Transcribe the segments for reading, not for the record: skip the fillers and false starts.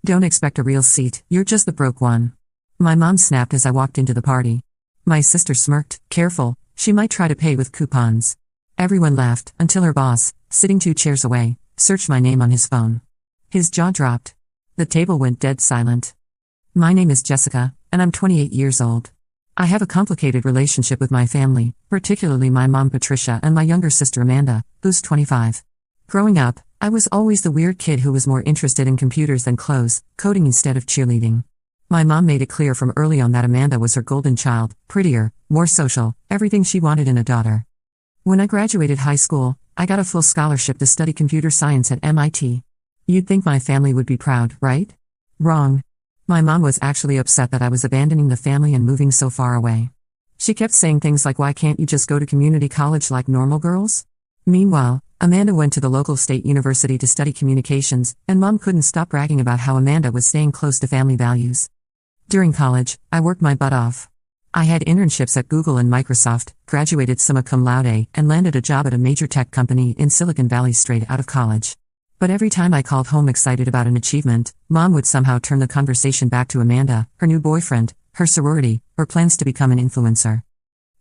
Don't expect a real seat, you're just the broke one. My mom snapped as I walked into the party. My sister smirked, careful, she might try to pay with coupons. Everyone laughed, until her boss, sitting 2 chairs away, searched my name on his phone. His jaw dropped. The table went dead silent. My name is Jessica, and I'm 28 years old. I have a complicated relationship with my family, particularly my mom Patricia and my younger sister Amanda, who's 25. Growing up, I was always the weird kid who was more interested in computers than clothes, coding instead of cheerleading. My mom made it clear from early on that Amanda was her golden child, prettier, more social, everything she wanted in a daughter. When I graduated high school, I got a full scholarship to study computer science at MIT. You'd think my family would be proud, right? Wrong. My mom was actually upset that I was abandoning the family and moving so far away. She kept saying things like, why can't you just go to community college like normal girls? Meanwhile, Amanda went to the local state university to study communications, and Mom couldn't stop bragging about how Amanda was staying close to family values. During college, I worked my butt off. I had internships at Google and Microsoft, graduated summa cum laude, and landed a job at a major tech company in Silicon Valley straight out of college. But every time I called home excited about an achievement, Mom would somehow turn the conversation back to Amanda, her new boyfriend, her sorority, or plans to become an influencer.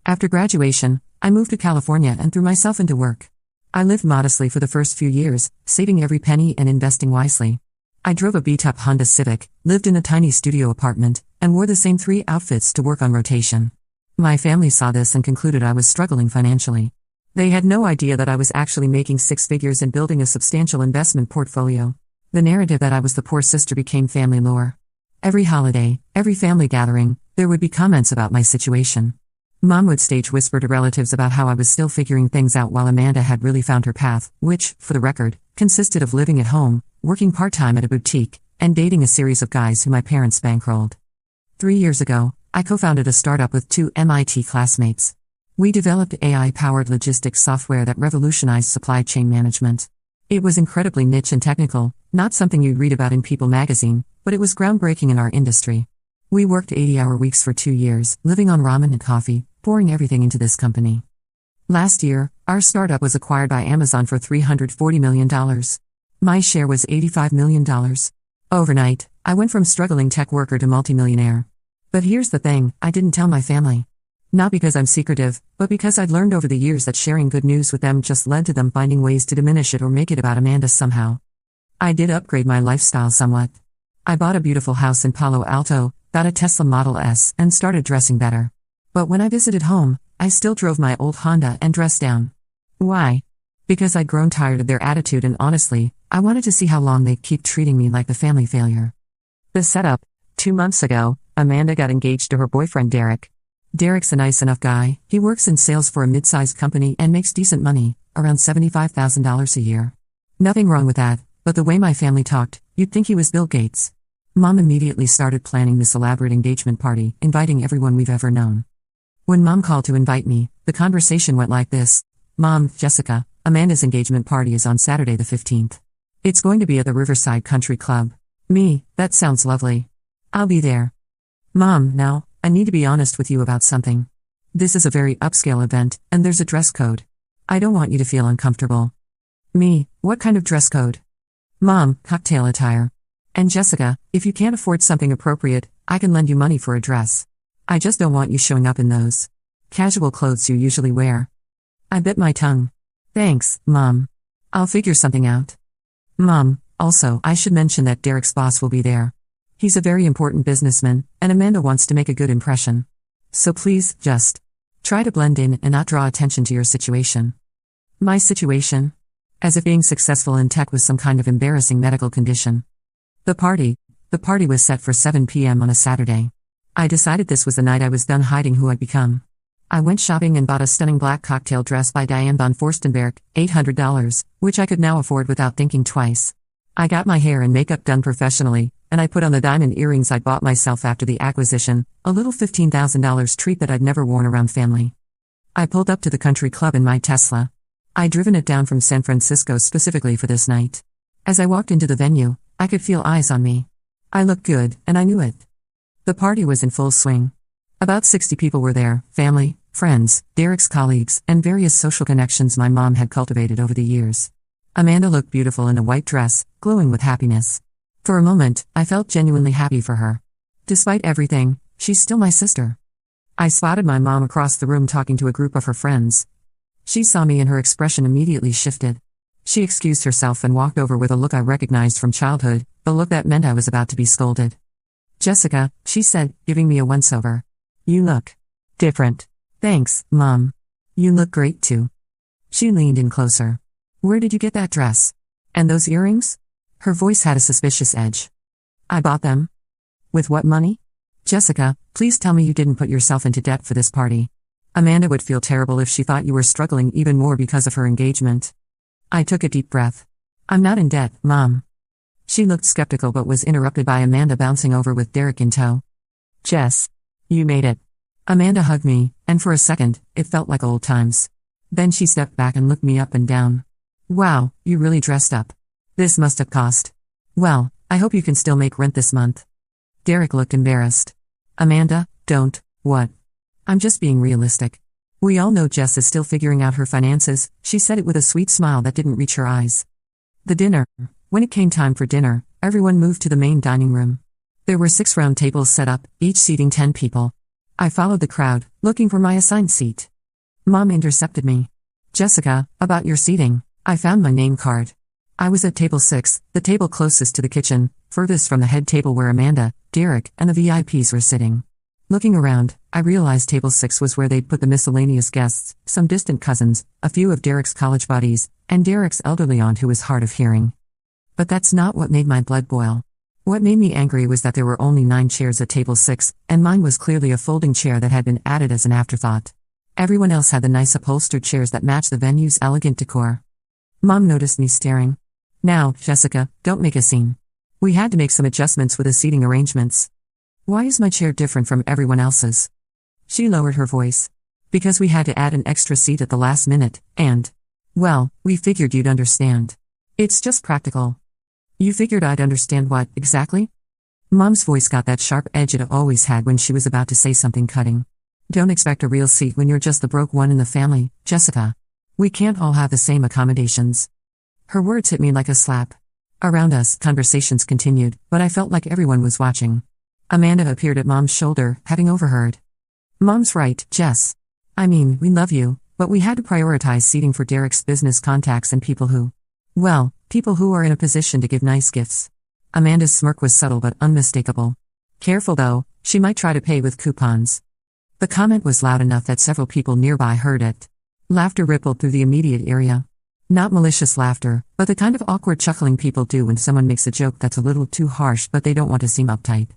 After graduation, I moved to California and threw myself into work. I lived modestly for the first few years, saving every penny and investing wisely. I drove a beat-up Honda Civic, lived in a tiny studio apartment, and wore the same 3 outfits to work on rotation. My family saw this and concluded I was struggling financially. They had no idea that I was actually making 6 figures and building a substantial investment portfolio. The narrative that I was the poor sister became family lore. Every holiday, every family gathering, there would be comments about my situation. Mom would stage whisper to relatives about how I was still figuring things out while Amanda had really found her path, which, for the record, consisted of living at home, working part-time at a boutique, and dating a series of guys who my parents bankrolled. 3 years ago, I co-founded a startup with 2 MIT classmates. We developed AI-powered logistics software that revolutionized supply chain management. It was incredibly niche and technical, not something you'd read about in People magazine, but it was groundbreaking in our industry. We worked 80-hour weeks for 2 years, living on ramen and coffee, pouring everything into this company. Last year, our startup was acquired by Amazon for $340 million. My share was $85 million. Overnight, I went from struggling tech worker to multimillionaire. But here's the thing, I didn't tell my family. Not because I'm secretive, but because I'd learned over the years that sharing good news with them just led to them finding ways to diminish it or make it about Amanda somehow. I did upgrade my lifestyle somewhat. I bought a beautiful house in Palo Alto, got a Tesla Model S, and started dressing better. But when I visited home, I still drove my old Honda and dressed down. Why? Because I'd grown tired of their attitude and honestly, I wanted to see how long they'd keep treating me like the family failure. The setup: 2 months ago, Amanda got engaged to her boyfriend Derek. Derek's a nice enough guy, he works in sales for a mid-sized company and makes decent money, around $75,000 a year. Nothing wrong with that, but the way my family talked, you'd think he was Bill Gates. Mom immediately started planning this elaborate engagement party, inviting everyone we've ever known. When Mom called to invite me, the conversation went like this: Mom, Jessica, Amanda's engagement party is on Saturday the 15th. It's going to be at the Riverside Country Club. Me, that sounds lovely. I'll be there. Mom, now, I need to be honest with you about something. This is a very upscale event, and there's a dress code. I don't want you to feel uncomfortable. Me, what kind of dress code? Mom, cocktail attire. And Jessica, if you can't afford something appropriate, I can lend you money for a dress. I just don't want you showing up in those casual clothes you usually wear. I bit my tongue. Thanks, Mom. I'll figure something out. Mom, also, I should mention that Derek's boss will be there. He's a very important businessman, and Amanda wants to make a good impression. So please, just try to blend in and not draw attention to your situation. My situation? As if being successful in tech was some kind of embarrassing medical condition. The party was set for 7 p.m. on a Saturday. I decided this was the night I was done hiding who I'd become. I went shopping and bought a stunning black cocktail dress by Diane von Furstenberg, $800, which I could now afford without thinking twice. I got my hair and makeup done professionally, and I put on the diamond earrings I bought myself after the acquisition, a little $15,000 treat that I'd never worn around family. I pulled up to the country club in my Tesla. I'd driven it down from San Francisco specifically for this night. As I walked into the venue, I could feel eyes on me. I looked good, and I knew it. The party was in full swing. About 60 people were there, family, friends, Derek's colleagues, and various social connections my mom had cultivated over the years. Amanda looked beautiful in a white dress, glowing with happiness. For a moment, I felt genuinely happy for her. Despite everything, she's still my sister. I spotted my mom across the room talking to a group of her friends. She saw me and her expression immediately shifted. She excused herself and walked over with a look I recognized from childhood, the look that meant I was about to be scolded. "Jessica," she said, giving me a once-over. "You look different." "Thanks, Mom. You look great too." She leaned in closer. "Where did you get that dress? And those earrings?" Her voice had a suspicious edge. "I bought them." "With what money?" "Jessica, please tell me you didn't put yourself into debt for this party. Amanda would feel terrible if she thought you were struggling even more because of her engagement." I took a deep breath. "I'm not in debt, Mom." She looked skeptical but was interrupted by Amanda bouncing over with Derek in tow. "Jess, you made it." Amanda hugged me, and for a second, it felt like old times. Then she stepped back and looked me up and down. "Wow, you really dressed up. This must have cost. Well, I hope you can still make rent this month." Derek looked embarrassed. "Amanda, don't, what?" "I'm just being realistic. We all know Jess is still figuring out her finances," she said it with a sweet smile that didn't reach her eyes. The dinner. When it came time for dinner, everyone moved to the main dining room. There were 6 round tables set up, each seating 10 people. I followed the crowd, looking for my assigned seat. Mom intercepted me. "Jessica, about your seating." I found my name card. I was at table 6, the table closest to the kitchen, furthest from the head table where Amanda, Derek, and the VIPs were sitting. Looking around, I realized table 6 was where they'd put the miscellaneous guests, some distant cousins, a few of Derek's college buddies, and Derek's elderly aunt who was hard of hearing. But that's not what made my blood boil. What made me angry was that there were only 9 chairs at table 6, and mine was clearly a folding chair that had been added as an afterthought. Everyone else had the nice upholstered chairs that matched the venue's elegant decor. Mom noticed me staring. "Now, Jessica, don't make a scene. We had to make some adjustments with the seating arrangements." "Why is my chair different from everyone else's?" She lowered her voice. "Because we had to add an extra seat at the last minute, and, well, we figured you'd understand. It's just practical." "You figured I'd understand what, exactly?" Mom's voice got that sharp edge it always had when she was about to say something cutting. "Don't expect a real seat when you're just the broke one in the family, Jessica. We can't all have the same accommodations." Her words hit me like a slap. Around us, conversations continued, but I felt like everyone was watching. Amanda appeared at Mom's shoulder, having overheard. "Mom's right, Jess. I mean, we love you, but we had to prioritize seating for Derek's business contacts and people who are in a position to give nice gifts." Amanda's smirk was subtle but unmistakable. "Careful though, she might try to pay with coupons." The comment was loud enough that several people nearby heard it. Laughter rippled through the immediate area. Not malicious laughter, but the kind of awkward chuckling people do when someone makes a joke that's a little too harsh but they don't want to seem uptight.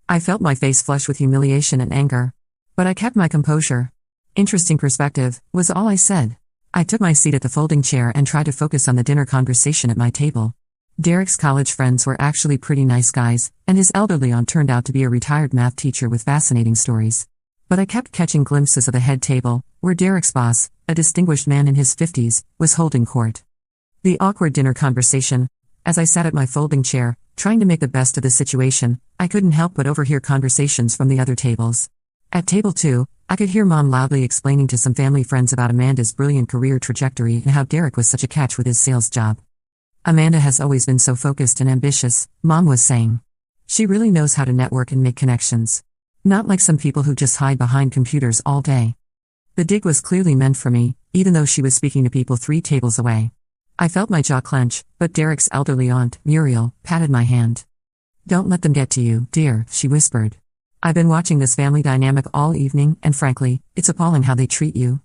I felt my face flush with humiliation and anger. But I kept my composure. "Interesting perspective," was all I said. I took my seat at the folding chair and tried to focus on the dinner conversation at my table. Derek's college friends were actually pretty nice guys, and his elderly aunt turned out to be a retired math teacher with fascinating stories. But I kept catching glimpses of the head table, where Derek's boss, a distinguished man in his 50s, was holding court. The awkward dinner conversation. As I sat at my folding chair, trying to make the best of the situation, I couldn't help but overhear conversations from the other tables. At table 2, I could hear Mom loudly explaining to some family friends about Amanda's brilliant career trajectory and how Derek was such a catch with his sales job. "Amanda has always been so focused and ambitious," Mom was saying. "She really knows how to network and make connections. Not like some people who just hide behind computers all day." The dig was clearly meant for me, even though she was speaking to people 3 tables away. I felt my jaw clench, but Derek's elderly aunt, Muriel, patted my hand. "Don't let them get to you, dear," she whispered. "I've been watching this family dynamic all evening, and frankly, it's appalling how they treat you."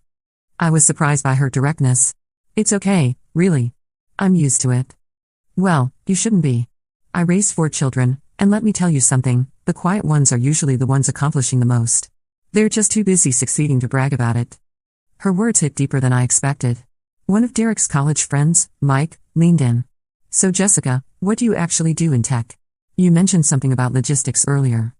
I was surprised by her directness. "It's okay, really. I'm used to it." "Well, you shouldn't be. I raised 4 children, and let me tell you something, the quiet ones are usually the ones accomplishing the most. They're just too busy succeeding to brag about it." Her words hit deeper than I expected. One of Derek's college friends, Mike, leaned in. "So Jessica, what do you actually do in tech? You mentioned something about logistics earlier."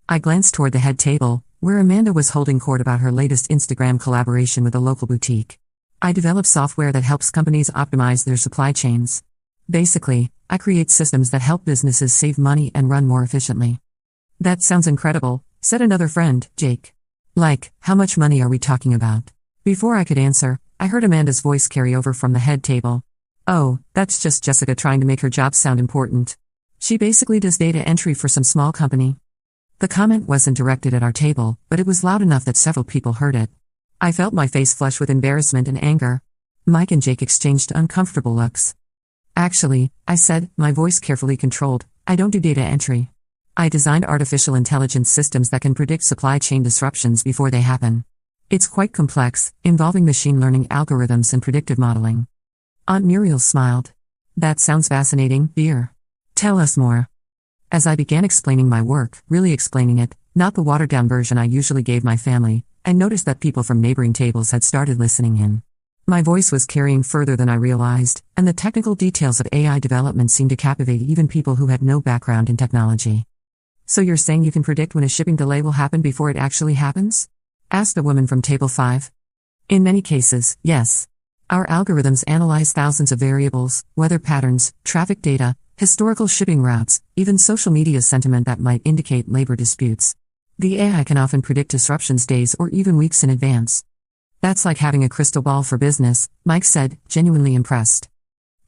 I glanced toward the head table, where Amanda was holding court about her latest Instagram collaboration with a local boutique. "I develop software that helps companies optimize their supply chains. Basically, I create systems that help businesses save money and run more efficiently." "That sounds incredible," said another friend, Jake. "Like, how much money are we talking about?" Before I could answer, I heard Amanda's voice carry over from the head table. "Oh, that's just Jessica trying to make her job sound important. She basically does data entry for some small company. The comment wasn't directed at our table, but it was loud enough that several people heard it. I felt my face flush with embarrassment and anger. Mike and Jake exchanged uncomfortable looks. Actually, I said, my voice carefully controlled, I don't do data entry. I designed artificial intelligence systems that can predict supply chain disruptions before they happen. It's quite complex, involving machine learning algorithms and predictive modeling. Aunt Muriel smiled. That sounds fascinating, dear. Tell us more. As I began explaining my work, really explaining it, not the watered-down version I usually gave my family, I noticed that people from neighboring tables had started listening in. My voice was carrying further than I realized, and the technical details of AI development seemed to captivate even people who had no background in technology. So you're saying you can predict when a shipping delay will happen before it actually happens? Asked a woman from table 5. In many cases, yes. Our algorithms analyze thousands of variables, weather patterns, traffic data, historical shipping routes, even social media sentiment that might indicate labor disputes. The AI can often predict disruptions days or even weeks in advance. That's like having a crystal ball for business, Mike said, genuinely impressed.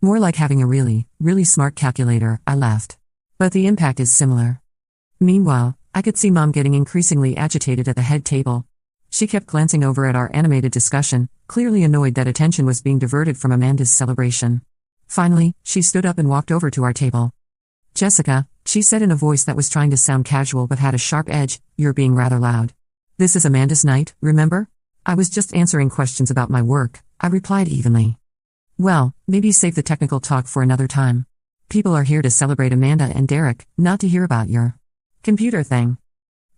More like having a really, really smart calculator, I laughed. But the impact is similar. Meanwhile, I could see Mom getting increasingly agitated at the head table. She kept glancing over at our animated discussion, clearly annoyed that attention was being diverted from Amanda's celebration. Finally, she stood up and walked over to our table. Jessica, she said in a voice that was trying to sound casual but had a sharp edge, you're being rather loud. This is Amanda's night, remember? I was just answering questions about my work, I replied evenly. Well, maybe save the technical talk for another time. People are here to celebrate Amanda and Derek, not to hear about your computer thing.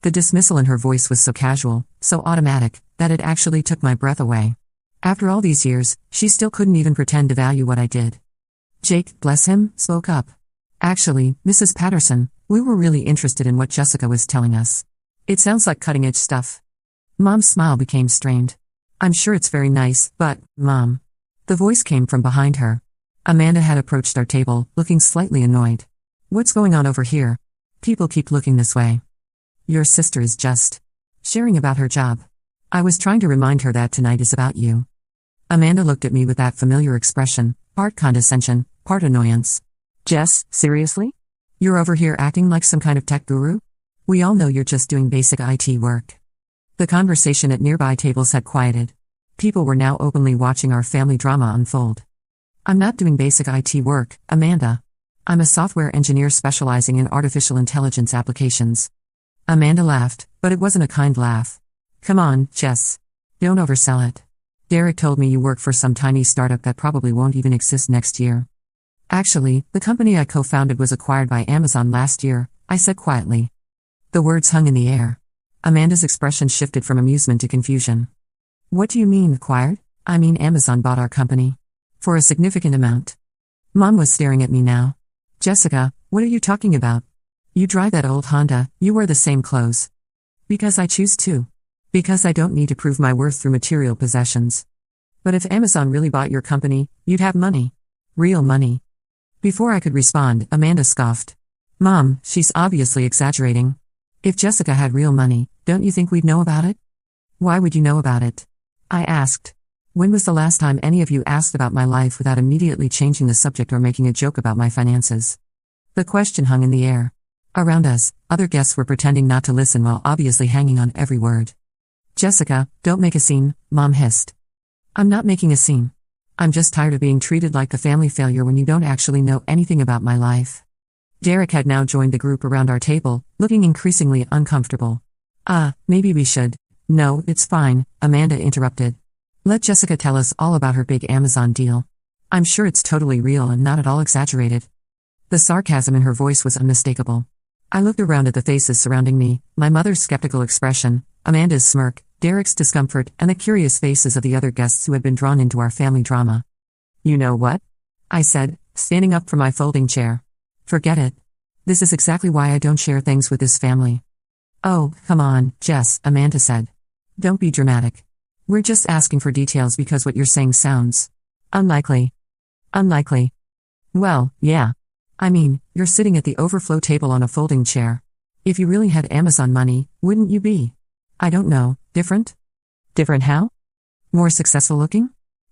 The dismissal in her voice was so casual, so automatic, that it actually took my breath away. After all these years, she still couldn't even pretend to value what I did. Jake, bless him, spoke up. Actually, Mrs. Patterson, we were really interested in what Jessica was telling us. It sounds like cutting-edge stuff. Mom's smile became strained. I'm sure it's very nice, but, Mom. The voice came from behind her. Amanda had approached our table, looking slightly annoyed. What's going on over here? People keep looking this way. Your sister is just sharing about her job. I was trying to remind her that tonight is about you. Amanda looked at me with that familiar expression, part condescension, part annoyance. Jess, seriously? You're over here acting like some kind of tech guru? We all know you're just doing basic IT work. The conversation at nearby tables had quieted. People were now openly watching our family drama unfold. I'm not doing basic IT work, Amanda. I'm a software engineer specializing in artificial intelligence applications. Amanda laughed, but it wasn't a kind laugh. Come on, Jess. Don't oversell it. Derek told me you work for some tiny startup that probably won't even exist next year. Actually, the company I co-founded was acquired by Amazon last year, I said quietly. The words hung in the air. Amanda's expression shifted from amusement to confusion. What do you mean, acquired? I mean Amazon bought our company. For a significant amount. Mom was staring at me now. Jessica, what are you talking about? You drive that old Honda, you wear the same clothes. Because I choose to. Because I don't need to prove my worth through material possessions. But if Amazon really bought your company, you'd have money. Real money. Before I could respond, Amanda scoffed. Mom, she's obviously exaggerating. If Jessica had real money, don't you think we'd know about it? Why would you know about it? I asked. When was the last time any of you asked about my life without immediately changing the subject or making a joke about my finances? The question hung in the air. Around us, other guests were pretending not to listen while obviously hanging on every word. Jessica, don't make a scene, Mom hissed. I'm not making a scene. I'm just tired of being treated like the family failure when you don't actually know anything about my life. Derek had now joined the group around our table, looking increasingly uncomfortable. Maybe we should. No, it's fine, Amanda interrupted. Let Jessica tell us all about her big Amazon deal. I'm sure it's totally real and not at all exaggerated. The sarcasm in her voice was unmistakable. I looked around at the faces surrounding me, my mother's skeptical expression, Amanda's smirk, Derek's discomfort, and the curious faces of the other guests who had been drawn into our family drama. You know what? I said, standing up from my folding chair. Forget it. This is exactly why I don't share things with this family. Oh, come on, Jess, Amanda said. Don't be dramatic. We're just asking for details because what you're saying sounds unlikely. Unlikely. Well, yeah. I mean, you're sitting at the overflow table on a folding chair. If you really had Amazon money, wouldn't you be? I don't know, different? Different how? More successful looking?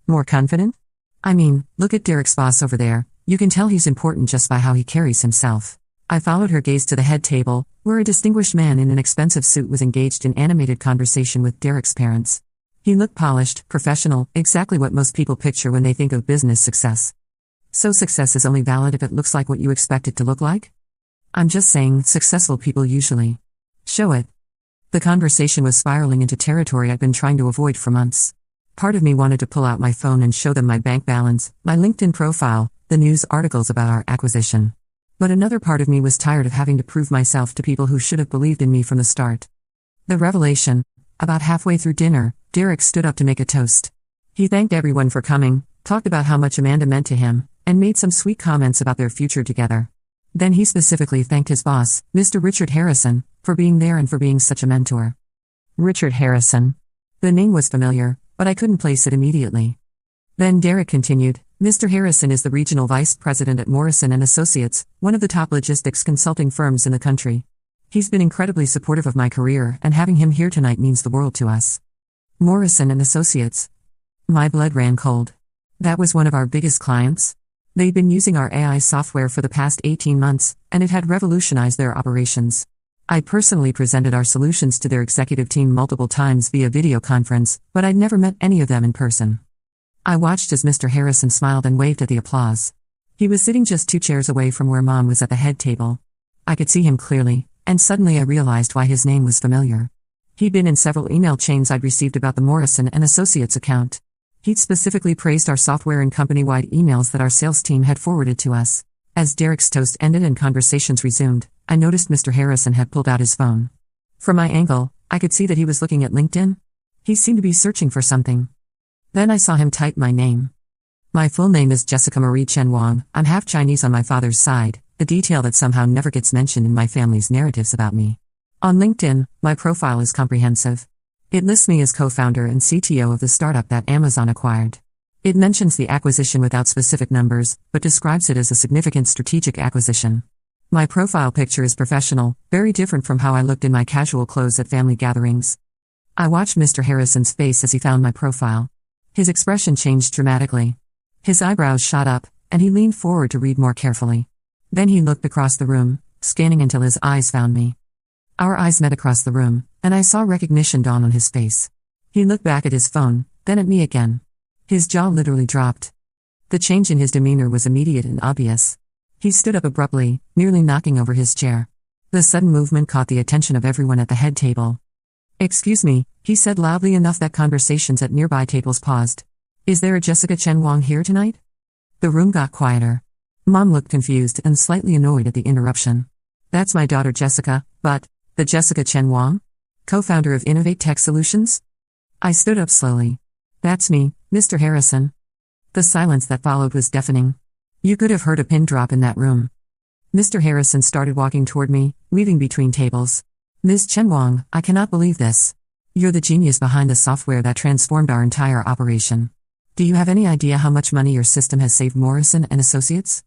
More confident? I mean, look at Derek's boss over there, you can tell he's important just by how he carries himself. I followed her gaze to the head table, where a distinguished man in an expensive suit was engaged in animated conversation with Derek's parents. He looked polished, professional, exactly what most people picture when they think of business success. So success is only valid if it looks like what you expect it to look like? I'm just saying, successful people usually show it. The conversation was spiraling into territory I'd been trying to avoid for months. Part of me wanted to pull out my phone and show them my bank balance, my LinkedIn profile, the news articles about our acquisition. But another part of me was tired of having to prove myself to people who should have believed in me from the start. The revelation. About halfway through dinner, Derek stood up to make a toast. He thanked everyone for coming, talked about how much Amanda meant to him, and made some sweet comments about their future together. Then he specifically thanked his boss, Mr. Richard Harrison, for being there and for being such a mentor. Richard Harrison. The name was familiar, but I couldn't place it immediately. Then Derek continued, Mr. Harrison is the regional vice president at Morrison & Associates, one of the top logistics consulting firms in the country. He's been incredibly supportive of my career, and having him here tonight means the world to us. Morrison & Associates. My blood ran cold. That was one of our biggest clients. They'd been using our AI software for the past 18 months, and it had revolutionized their operations. I personally presented our solutions to their executive team multiple times via video conference, but I'd never met any of them in person. I watched as Mr. Harrison smiled and waved at the applause. He was sitting just 2 chairs away from where Mom was at the head table. I could see him clearly, and suddenly I realized why his name was familiar. He'd been in several email chains I'd received about the Morrison & Associates account. He'd specifically praised our software in company-wide emails that our sales team had forwarded to us. As Derek's toast ended and conversations resumed, I noticed Mr. Harrison had pulled out his phone. From my angle, I could see that he was looking at LinkedIn. He seemed to be searching for something. Then I saw him type my name. My full name is Jessica Marie Chen Wang. I'm half Chinese on my father's side, a detail that somehow never gets mentioned in my family's narratives about me. On LinkedIn, my profile is comprehensive. It lists me as co-founder and CTO of the startup that Amazon acquired. It mentions the acquisition without specific numbers, but describes it as a significant strategic acquisition. My profile picture is professional, very different from how I looked in my casual clothes at family gatherings. I watched Mr. Harrison's face as he found my profile. His expression changed dramatically. His eyebrows shot up, and he leaned forward to read more carefully. Then he looked across the room, scanning until his eyes found me. Our eyes met across the room, and I saw recognition dawn on his face. He looked back at his phone, then at me again. His jaw literally dropped. The change in his demeanor was immediate and obvious. He stood up abruptly, nearly knocking over his chair. The sudden movement caught the attention of everyone at the head table. Excuse me, he said loudly enough that conversations at nearby tables paused. Is there a Jessica Chen Wang here tonight? The room got quieter. Mom looked confused and slightly annoyed at the interruption. That's my daughter Jessica, but, the Jessica Chen Wang? Co-founder of Innovate Tech Solutions? I stood up slowly. That's me, Mr. Harrison. The silence that followed was deafening. You could have heard a pin drop in that room. Mr. Harrison started walking toward me, weaving between tables. Ms. Chen Wang, I cannot believe this. You're the genius behind the software that transformed our entire operation. Do you have any idea how much money your system has saved Morrison & Associates?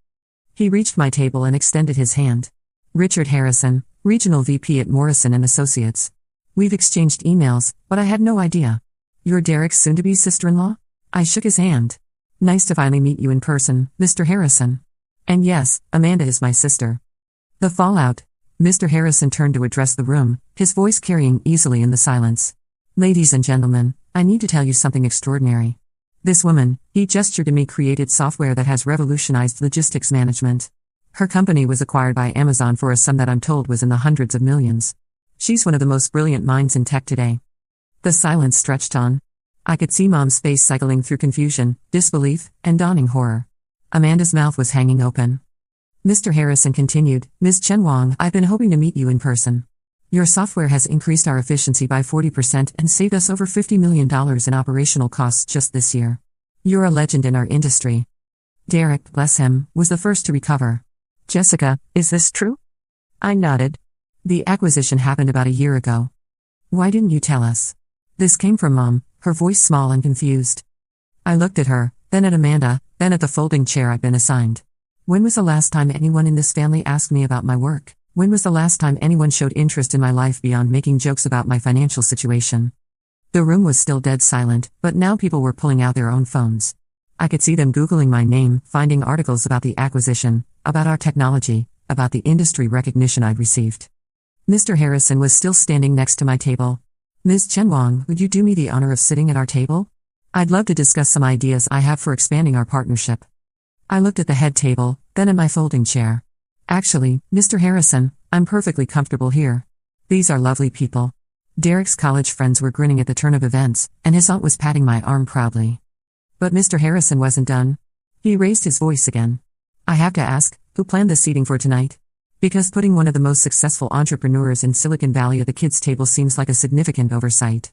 He reached my table and extended his hand. Richard Harrison, Regional VP at Morrison & Associates. We've exchanged emails, but I had no idea. You're Derek's soon-to-be sister-in-law? I shook his hand. Nice to finally meet you in person, Mr. Harrison. And yes, Amanda is my sister. The fallout. Mr. Harrison turned to address the room, his voice carrying easily in the silence. Ladies and gentlemen, I need to tell you something extraordinary. This woman, he gestured to me, created software that has revolutionized logistics management. Her company was acquired by Amazon for a sum that I'm told was in the hundreds of millions. She's one of the most brilliant minds in tech today. The silence stretched on. I could see Mom's face cycling through confusion, disbelief, and dawning horror. Amanda's mouth was hanging open. Mr. Harrison continued, Ms. Chen Wang, I've been hoping to meet you in person. Your software has increased our efficiency by 40% and saved us over $50 million in operational costs just this year. You're a legend in our industry. Derek, bless him, was the first to recover. Jessica, is this true? I nodded. The acquisition happened about a year ago. Why didn't you tell us? This came from Mom, her voice small and confused. I looked at her, then at Amanda, then at the folding chair I'd been assigned. When was the last time anyone in this family asked me about my work? When was the last time anyone showed interest in my life beyond making jokes about my financial situation? The room was still dead silent, but now people were pulling out their own phones. I could see them Googling my name, finding articles about the acquisition, about our technology, about the industry recognition I'd received. Mr. Harrison was still standing next to my table. Ms. Chen Wang, would you do me the honor of sitting at our table? I'd love to discuss some ideas I have for expanding our partnership. I looked at the head table, then at my folding chair. Actually, Mr. Harrison, I'm perfectly comfortable here. These are lovely people. Derek's college friends were grinning at the turn of events, and his aunt was patting my arm proudly. But Mr. Harrison wasn't done. He raised his voice again. I have to ask, who planned the seating for tonight? Because putting one of the most successful entrepreneurs in Silicon Valley at the kids' table seems like a significant oversight.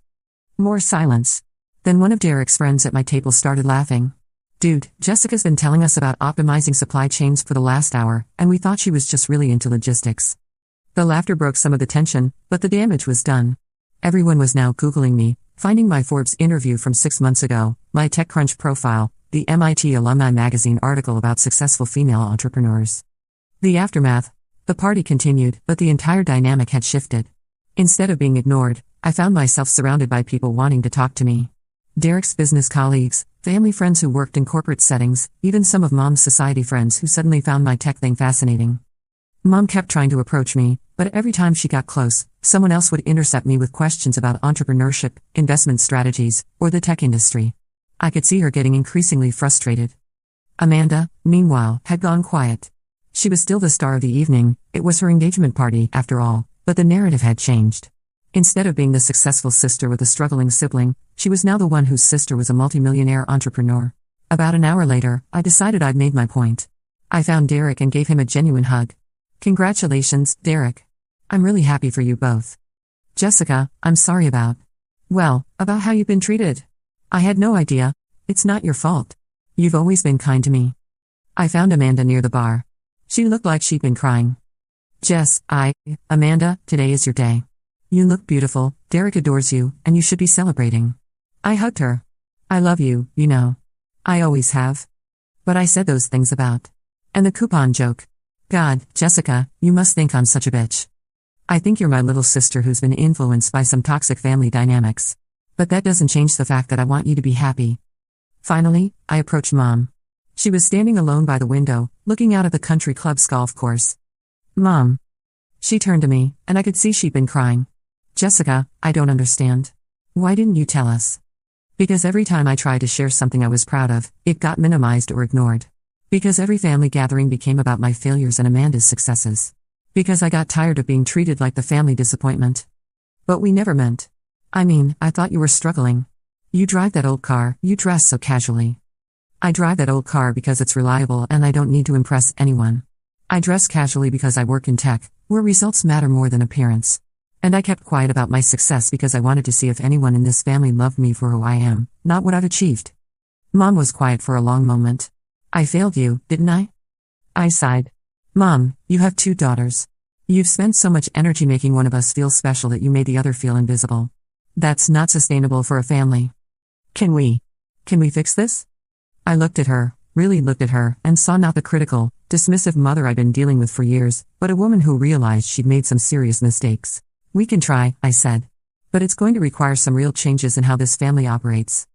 More silence. Then one of Derek's friends at my table started laughing. Dude, Jessica's been telling us about optimizing supply chains for the last hour, and we thought she was just really into logistics. The laughter broke some of the tension, but the damage was done. Everyone was now Googling me, finding my Forbes interview from 6 months ago, my TechCrunch profile, the MIT Alumni Magazine article about successful female entrepreneurs. The aftermath. The party continued, but the entire dynamic had shifted. Instead of being ignored, I found myself surrounded by people wanting to talk to me. Derek's business colleagues, family friends who worked in corporate settings, even some of Mom's society friends who suddenly found my tech thing fascinating. Mom kept trying to approach me, but every time she got close, someone else would intercept me with questions about entrepreneurship, investment strategies, or the tech industry. I could see her getting increasingly frustrated. Amanda, meanwhile, had gone quiet. She was still the star of the evening, it was her engagement party, after all, but the narrative had changed. Instead of being the successful sister with a struggling sibling, she was now the one whose sister was a multimillionaire entrepreneur. About an hour later, I decided I'd made my point. I found Derek and gave him a genuine hug. Congratulations, Derek. I'm really happy for you both. Jessica, I'm sorry about how you've been treated. I had no idea. It's not your fault. You've always been kind to me. I found Amanda near the bar. She looked like she'd been crying. Amanda, today is your day. You look beautiful, Derek adores you, and you should be celebrating. I hugged her. I love you, you know. I always have. But I said those things about. And the coupon joke. God, Jessica, you must think I'm such a bitch. I think you're my little sister who's been influenced by some toxic family dynamics. But that doesn't change the fact that I want you to be happy. Finally, I approached Mom. She was standing alone by the window, looking out at the country club's golf course. Mom. She turned to me, and I could see she'd been crying. Jessica, I don't understand. Why didn't you tell us? Because every time I tried to share something I was proud of, it got minimized or ignored. Because every family gathering became about my failures and Amanda's successes. Because I got tired of being treated like the family disappointment. But we never meant. I thought you were struggling. You drive that old car, you dress so casually. I drive that old car because it's reliable and I don't need to impress anyone. I dress casually because I work in tech, where results matter more than appearance. And I kept quiet about my success because I wanted to see if anyone in this family loved me for who I am, not what I've achieved. Mom was quiet for a long moment. I failed you, didn't I? I sighed. Mom, you have 2 daughters. You've spent so much energy making one of us feel special that you made the other feel invisible. That's not sustainable for a family. Can we fix this? I looked at her, really looked at her, and saw not the critical, dismissive mother I'd been dealing with for years, but a woman who realized she'd made some serious mistakes. We can try, I said. But it's going to require some real changes in how this family operates.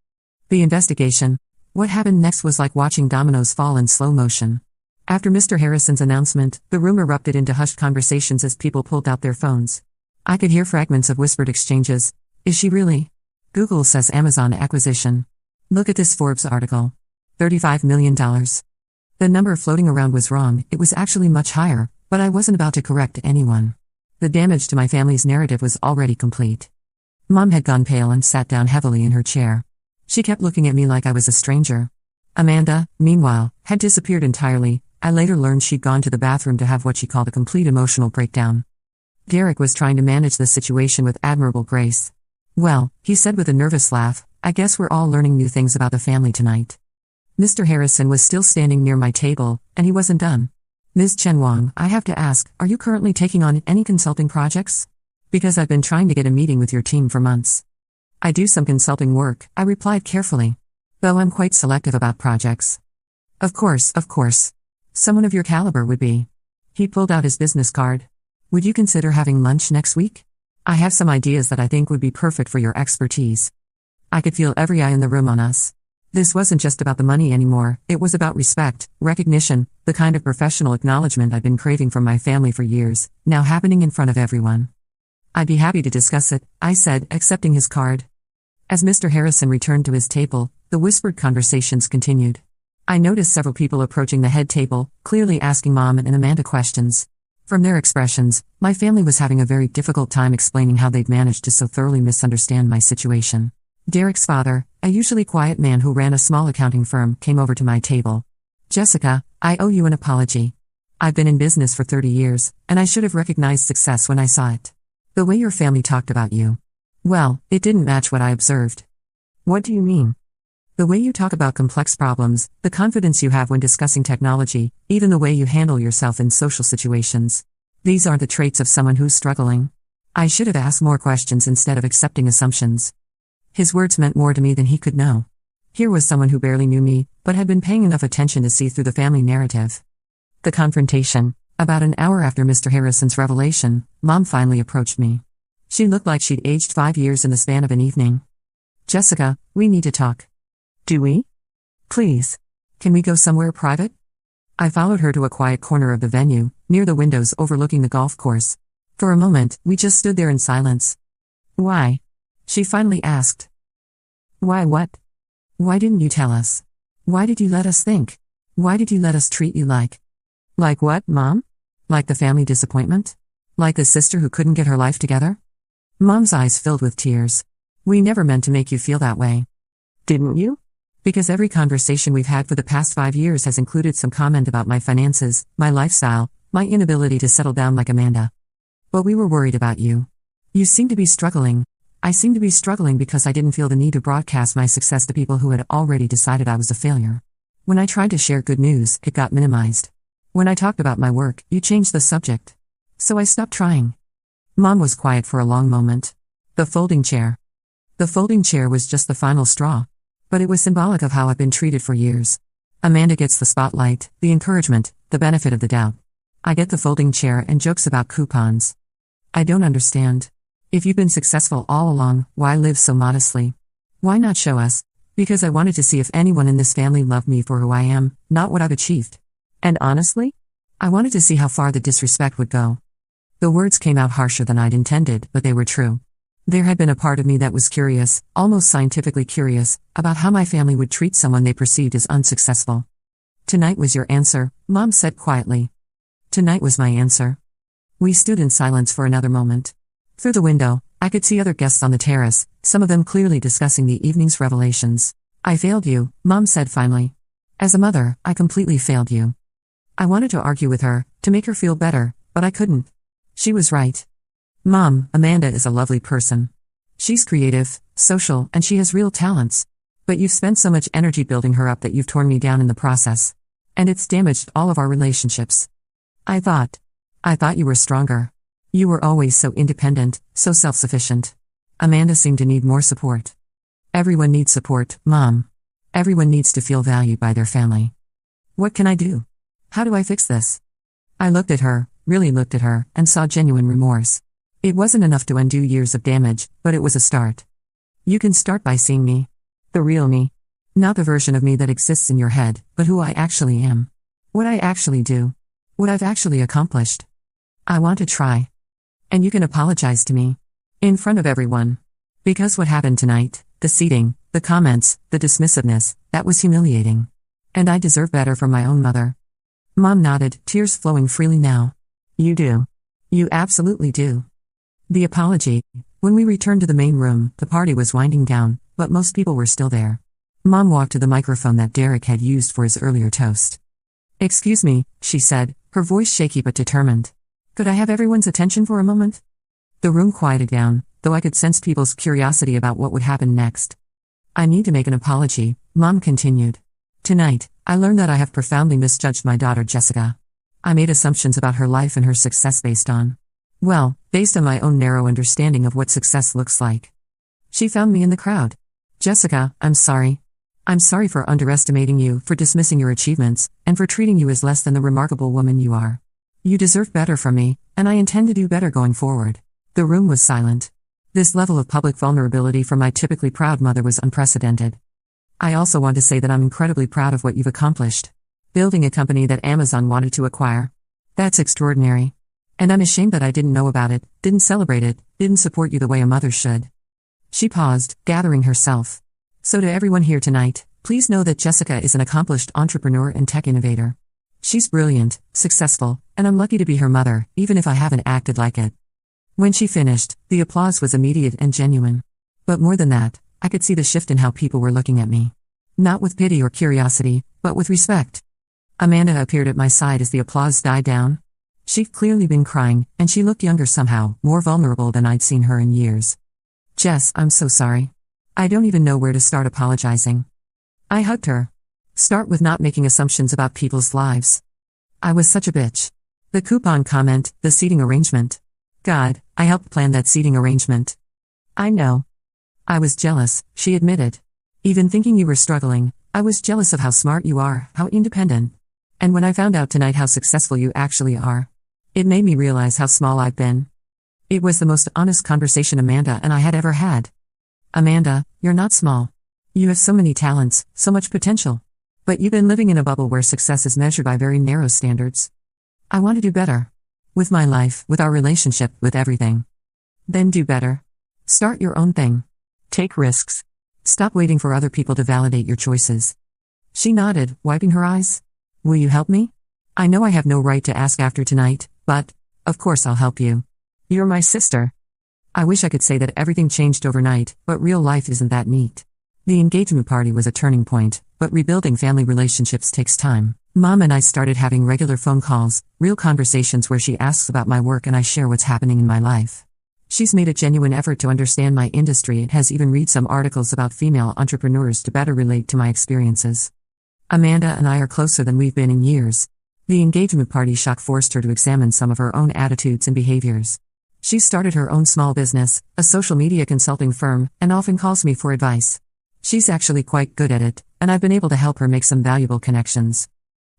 The investigation. What happened next was like watching dominoes fall in slow motion. After Mr. Harrison's announcement, the room erupted into hushed conversations as people pulled out their phones. I could hear fragments of whispered exchanges. Is she really? Google says Amazon acquisition. Look at this Forbes article. $35 million. The number floating around was wrong, it was actually much higher, but I wasn't about to correct anyone. The damage to my family's narrative was already complete. Mom had gone pale and sat down heavily in her chair. She kept looking at me like I was a stranger. Amanda, meanwhile, had disappeared entirely. I later learned she'd gone to the bathroom to have what she called a complete emotional breakdown. Derek was trying to manage the situation with admirable grace. Well, he said with a nervous laugh, I guess we're all learning new things about the family tonight. Mr. Harrison was still standing near my table, and he wasn't done. Ms. Chen Wang, I have to ask, are you currently taking on any consulting projects? Because I've been trying to get a meeting with your team for months. I do some consulting work, I replied carefully. Though I'm quite selective about projects. Of course. Someone of your caliber would be. He pulled out his business card. Would you consider having lunch next week? I have some ideas that I think would be perfect for your expertise. I could feel every eye in the room on us. This wasn't just about the money anymore, it was about respect, recognition, the kind of professional acknowledgement I'd been craving from my family for years, now happening in front of everyone. I'd be happy to discuss it, I said, accepting his card. As Mr. Harrison returned to his table, the whispered conversations continued. I noticed several people approaching the head table, clearly asking Mom and Amanda questions. From their expressions, my family was having a very difficult time explaining how they'd managed to so thoroughly misunderstand my situation. Derek's father, a usually quiet man who ran a small accounting firm, came over to my table. Jessica, I owe you an apology. I've been in business for 30 years, and I should have recognized success when I saw it. The way your family talked about you. Well, it didn't match what I observed. What do you mean? The way you talk about complex problems, the confidence you have when discussing technology, even the way you handle yourself in social situations. These aren't the traits of someone who's struggling. I should have asked more questions instead of accepting assumptions. His words meant more to me than he could know. Here was someone who barely knew me, but had been paying enough attention to see through the family narrative. The confrontation. About an hour after Mr. Harrison's revelation, Mom finally approached me. She looked like she'd aged 5 years in the span of an evening. Jessica, we need to talk. Do we? Please. Can we go somewhere private? I followed her to a quiet corner of the venue, near the windows overlooking the golf course. For a moment, we just stood there in silence. Why? She finally asked. Why what? Why didn't you tell us? Why did you let us think? Why did you let us treat you like? Like what, Mom? Like the family disappointment? Like the sister who couldn't get her life together? Mom's eyes filled with tears. We never meant to make you feel that way. Didn't you? Because every conversation we've had for the past 5 years has included some comment about my finances, my lifestyle, my inability to settle down like Amanda. But we were worried about you. You seem to be struggling. I seem to be struggling because I didn't feel the need to broadcast my success to people who had already decided I was a failure. When I tried to share good news, it got minimized. When I talked about my work, you changed the subject. So I stopped trying. Mom was quiet for a long moment. The folding chair. The folding chair was just the final straw. But it was symbolic of how I've been treated for years. Amanda gets the spotlight, the encouragement, the benefit of the doubt. I get the folding chair and jokes about coupons. I don't understand. If you've been successful all along, why live so modestly? Why not show us? Because I wanted to see if anyone in this family loved me for who I am, not what I've achieved. And honestly, I wanted to see how far the disrespect would go. The words came out harsher than I'd intended, but they were true. There had been a part of me that was curious, almost scientifically curious, about how my family would treat someone they perceived as unsuccessful. Tonight was your answer, Mom said quietly. Tonight was my answer. We stood in silence for another moment. Through the window, I could see other guests on the terrace, some of them clearly discussing the evening's revelations. I failed you, Mom said finally. As a mother, I completely failed you. I wanted to argue with her, to make her feel better, but I couldn't. She was right. Mom, Amanda is a lovely person. She's creative, social, and she has real talents. But you've spent so much energy building her up that you've torn me down in the process. And it's damaged all of our relationships. I thought you were stronger. You were always so independent, so self-sufficient. Amanda seemed to need more support. Everyone needs support, Mom. Everyone needs to feel valued by their family. What can I do? How do I fix this? I looked at her, really looked at her, and saw genuine remorse. It wasn't enough to undo years of damage, but it was a start. You can start by seeing me. The real me. Not the version of me that exists in your head, but who I actually am. What I actually do. What I've actually accomplished. I want to try. And you can apologize to me. In front of everyone. Because what happened tonight, the seating, the comments, the dismissiveness, that was humiliating. And I deserve better from my own mother. Mom nodded, tears flowing freely now. You do. You absolutely do. The apology. When we returned to the main room, the party was winding down, but most people were still there. Mom walked to the microphone that Derek had used for his earlier toast. Excuse me, she said, her voice shaky but determined. Could I have everyone's attention for a moment? The room quieted down, though I could sense people's curiosity about what would happen next. I need to make an apology, Mom continued. Tonight, I learned that I have profoundly misjudged my daughter Jessica. I made assumptions about her life and her success based on my own narrow understanding of what success looks like. She found me in the crowd. Jessica, I'm sorry. I'm sorry for underestimating you, for dismissing your achievements, and for treating you as less than the remarkable woman you are. You deserve better from me, and I intend to do better going forward. The room was silent. This level of public vulnerability from my typically proud mother was unprecedented. I also want to say that I'm incredibly proud of what you've accomplished. Building a company that Amazon wanted to acquire. That's extraordinary. And I'm ashamed that I didn't know about it, didn't celebrate it, didn't support you the way a mother should. She paused, gathering herself. So to everyone here tonight, please know that Jessica is an accomplished entrepreneur and tech innovator. She's brilliant, successful, and I'm lucky to be her mother, even if I haven't acted like it. When she finished, the applause was immediate and genuine. But more than that, I could see the shift in how people were looking at me. Not with pity or curiosity, but with respect. Amanda appeared at my side as the applause died down. She'd clearly been crying, and she looked younger somehow, more vulnerable than I'd seen her in years. Jess, I'm so sorry. I don't even know where to start apologizing. I hugged her. Start with not making assumptions about people's lives. I was such a bitch. The coupon comment, the seating arrangement. God, I helped plan that seating arrangement. I know. I was jealous, she admitted. Even thinking you were struggling, I was jealous of how smart you are, how independent. And when I found out tonight how successful you actually are, it made me realize how small I've been. It was the most honest conversation Amanda and I had ever had. Amanda, you're not small. You have so many talents, so much potential. But you've been living in a bubble where success is measured by very narrow standards. I want to do better. With my life, with our relationship, with everything. Then do better. Start your own thing. Take risks. Stop waiting for other people to validate your choices. She nodded, wiping her eyes. Will you help me? I know I have no right to ask after tonight, but, of course I'll help you. You're my sister. I wish I could say that everything changed overnight, but real life isn't that neat. The engagement party was a turning point, but rebuilding family relationships takes time. Mom and I started having regular phone calls, real conversations where she asks about my work and I share what's happening in my life. She's made a genuine effort to understand my industry and has even read some articles about female entrepreneurs to better relate to my experiences. Amanda and I are closer than we've been in years. The engagement party shock forced her to examine some of her own attitudes and behaviors. She started her own small business, a social media consulting firm, and often calls me for advice. She's actually quite good at it, and I've been able to help her make some valuable connections.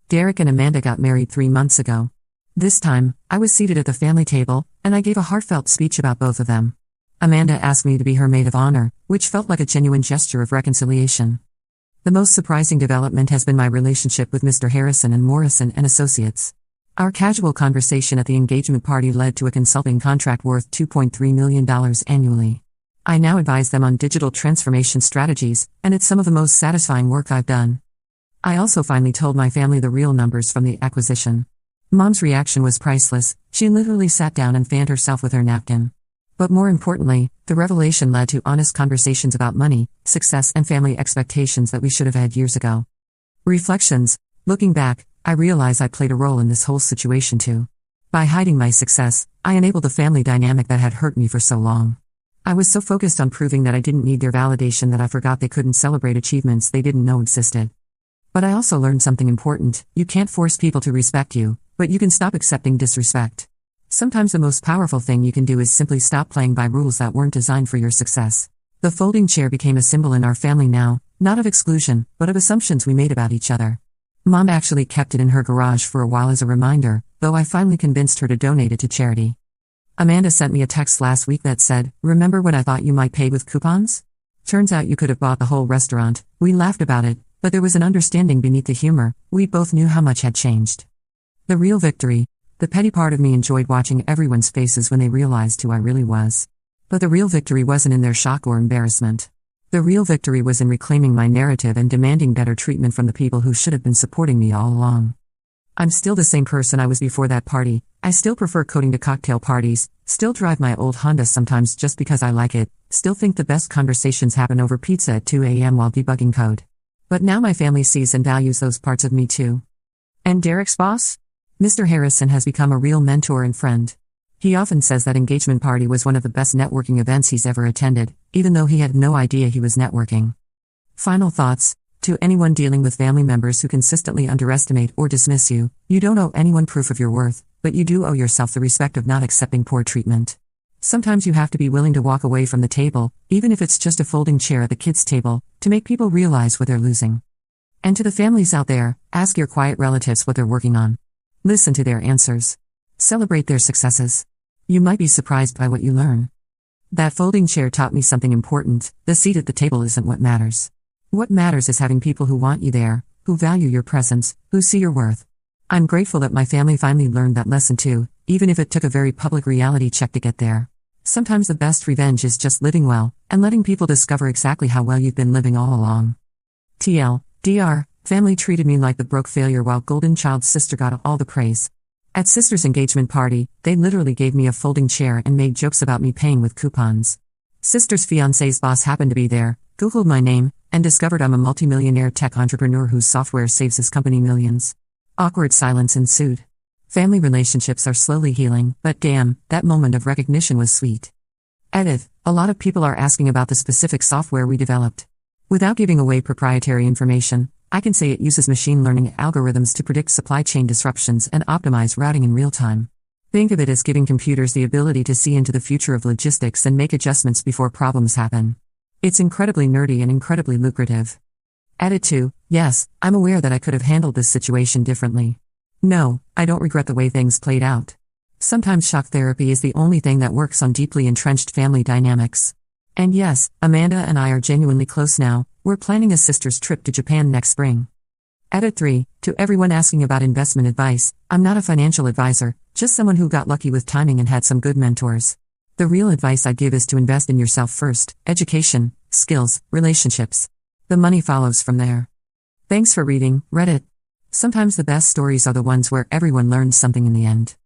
Derek and Amanda got married 3 months ago. This time, I was seated at the family table, and I gave a heartfelt speech about both of them. Amanda asked me to be her maid of honor, which felt like a genuine gesture of reconciliation. The most surprising development has been my relationship with Mr. Harrison and Morrison and Associates. Our casual conversation at the engagement party led to a consulting contract worth $2.3 million annually. I now advise them on digital transformation strategies, and it's some of the most satisfying work I've done. I also finally told my family the real numbers from the acquisition. Mom's reaction was priceless. She literally sat down and fanned herself with her napkin. But more importantly, the revelation led to honest conversations about money, success, and family expectations that we should have had years ago. Reflections. Looking back, I realize I played a role in this whole situation too. By hiding my success, I enabled the family dynamic that had hurt me for so long. I was so focused on proving that I didn't need their validation that I forgot they couldn't celebrate achievements they didn't know existed. But I also learned something important. You can't force people to respect you, but you can stop accepting disrespect. Sometimes the most powerful thing you can do is simply stop playing by rules that weren't designed for your success. The folding chair became a symbol in our family now, not of exclusion, but of assumptions we made about each other. Mom actually kept it in her garage for a while as a reminder, though I finally convinced her to donate it to charity. Amanda sent me a text last week that said, "Remember when I thought you might pay with coupons? Turns out you could have bought the whole restaurant." We laughed about it, but there was an understanding beneath the humor. We both knew how much had changed. The real victory. The petty part of me enjoyed watching everyone's faces when they realized who I really was. But the real victory wasn't in their shock or embarrassment. The real victory was in reclaiming my narrative and demanding better treatment from the people who should have been supporting me all along. I'm still the same person I was before that party. I still prefer coding to cocktail parties, still drive my old Honda sometimes just because I like it, still think the best conversations happen over pizza at 2 a.m. while debugging code. But now my family sees and values those parts of me too. And Derek's boss? Mr. Harrison has become a real mentor and friend. He often says that engagement party was one of the best networking events he's ever attended, even though he had no idea he was networking. Final thoughts. To anyone dealing with family members who consistently underestimate or dismiss you, you don't owe anyone proof of your worth, but you do owe yourself the respect of not accepting poor treatment. Sometimes you have to be willing to walk away from the table, even if it's just a folding chair at the kids' table, to make people realize what they're losing. And to the families out there, ask your quiet relatives what they're working on. Listen to their answers. Celebrate their successes. You might be surprised by what you learn. That folding chair taught me something important. The seat at the table isn't what matters. What matters is having people who want you there, who value your presence, who see your worth. I'm grateful that my family finally learned that lesson too, even if it took a very public reality check to get there. Sometimes the best revenge is just living well, and letting people discover exactly how well you've been living all along. TLDR, family treated me like the broke failure while golden child's sister got all the praise. At sister's engagement party, they literally gave me a folding chair and made jokes about me paying with coupons. Sister's fiancé's boss happened to be there, Googled my name, and discovered I'm a multimillionaire tech entrepreneur whose software saves his company millions. Awkward silence ensued. Family relationships are slowly healing, but damn, that moment of recognition was sweet. Edit. A lot of people are asking about the specific software we developed. Without giving away proprietary information, I can say it uses machine learning algorithms to predict supply chain disruptions and optimize routing in real time. Think of it as giving computers the ability to see into the future of logistics and make adjustments before problems happen. It's incredibly nerdy and incredibly lucrative. Edit 2. Yes, I'm aware that I could have handled this situation differently. No, I don't regret the way things played out. Sometimes shock therapy is the only thing that works on deeply entrenched family dynamics. And yes, Amanda and I are genuinely close now. We're planning a sister's trip to Japan next spring. Edit 3. To everyone asking about investment advice, I'm not a financial advisor, just someone who got lucky with timing and had some good mentors. The real advice I'd give is to invest in yourself first: education, skills, relationships. The money follows from there. Thanks for reading, Reddit. Sometimes the best stories are the ones where everyone learns something in the end.